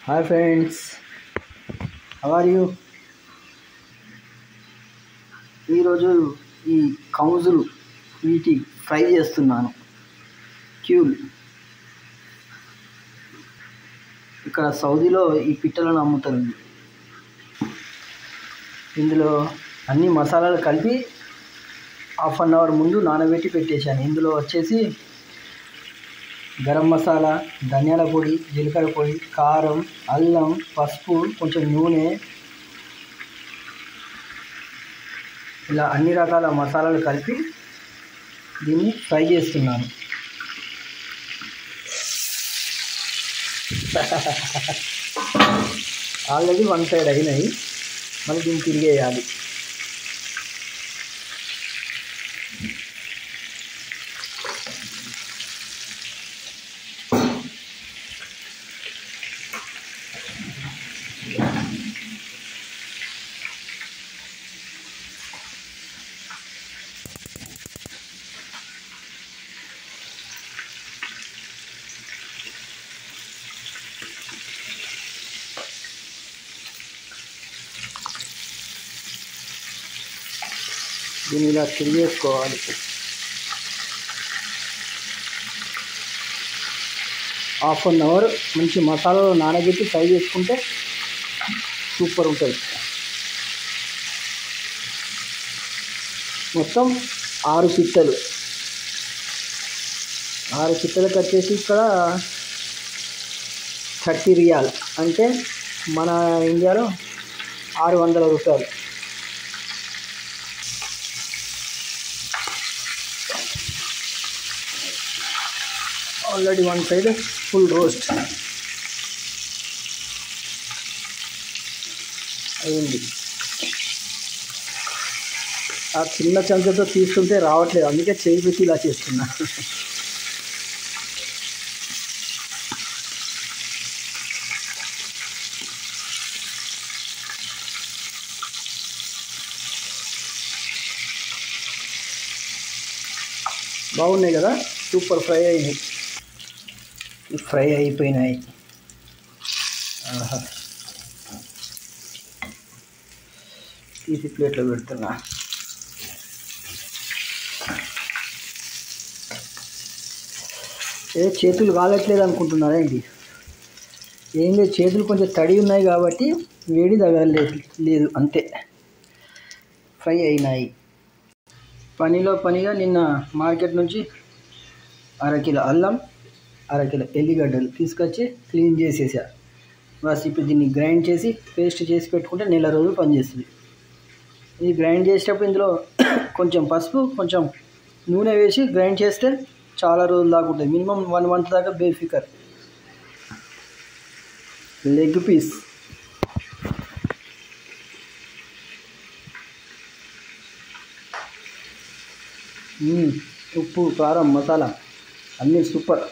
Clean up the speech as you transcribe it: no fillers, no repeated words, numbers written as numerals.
Hi friends, how are you? ఈరోజు ఈ కౌజులు వీటి ఫ్రై చేస్తున్నాను. క్యూల్. ఇక్కడ సౌదీలో ఈ పిట్టలను అమ్ముతారు. ఇందులో అన్ని మసాలాలు కలిపి హాఫ్ అన్ అవర్ ముందు నానబెట్టి పెట్టేశాను. ఇందులో వచ్చేసి గరం మసాలా, ధనియాల పొడి, జీలకర్ర పొడి, కారం, అల్లం, పసుపు, కొంచెం నూనె, ఇలా అన్ని రకాల మసాలాలు కలిపి దీన్ని ఫ్రై చేస్తున్నాను. ఆల్రెడీ వన్ సైడ్ అయినాయి, మళ్ళీ దీన్ని తిరిగేయాలి. దీన్ని ఇలా తిరిగేసుకోవాలి. హాఫ్ అన్ అవర్ మంచి మసాలాలో నానబెట్టి ఫ్రై చేసుకుంటే సూపర్ ఉంటుంది. మొత్తం 6 పిట్టలు. 6 పిట్టలకు వచ్చేసి ఇక్కడ 30 రియాల్, అంటే మన ఇండియాలో 600 రూపాయలు. Already one side full roast అయింది. ఆ చిన్న చెంచాతో తీసుకుంటే రావట్లేదు, అందుకే చేయి పెట్టి ఇలా చేస్తున్నా. బాగున్నాయి కదా, సూపర్ ఫ్రై అయినాయి. ఫ్రై అయిపోయినాయి. తీసి ప్లేట్లో పెడుతున్నా. చేతులు కాలట్లేదు అనుకుంటున్నారా ఏంటి? ఏం లేదు, చేతులు కొంచెం తడి ఉన్నాయి కాబట్టి వేడి తగలేదు, అంతే. ఫ్రై అయినాయి. పనిగా నిన్న మార్కెట్ నుంచి 1/2 కిలో అల్లం, 1/2 కిలో ఎల్లిగడ్డలు తీసుకొచ్చి క్లీన్ చేసేసా. బస్ ఇప్పుడు దీన్ని గ్రైండ్ చేసి పేస్ట్ చేసి పెట్టుకుంటే నెల రోజులు పనిచేస్తుంది. ఇది గ్రైండ్ చేసేటప్పుడు ఇందులో కొంచెం పసుపు, కొంచెం నూనె వేసి గ్రైండ్ చేస్తే చాలా రోజులు దాకా ఉంటుంది. మినిమం 1 మంత్ దాకా బేఫికర్. లెగ్ పీస్, ఉప్పు, కారం, మసాలా అన్నీ సూపర్.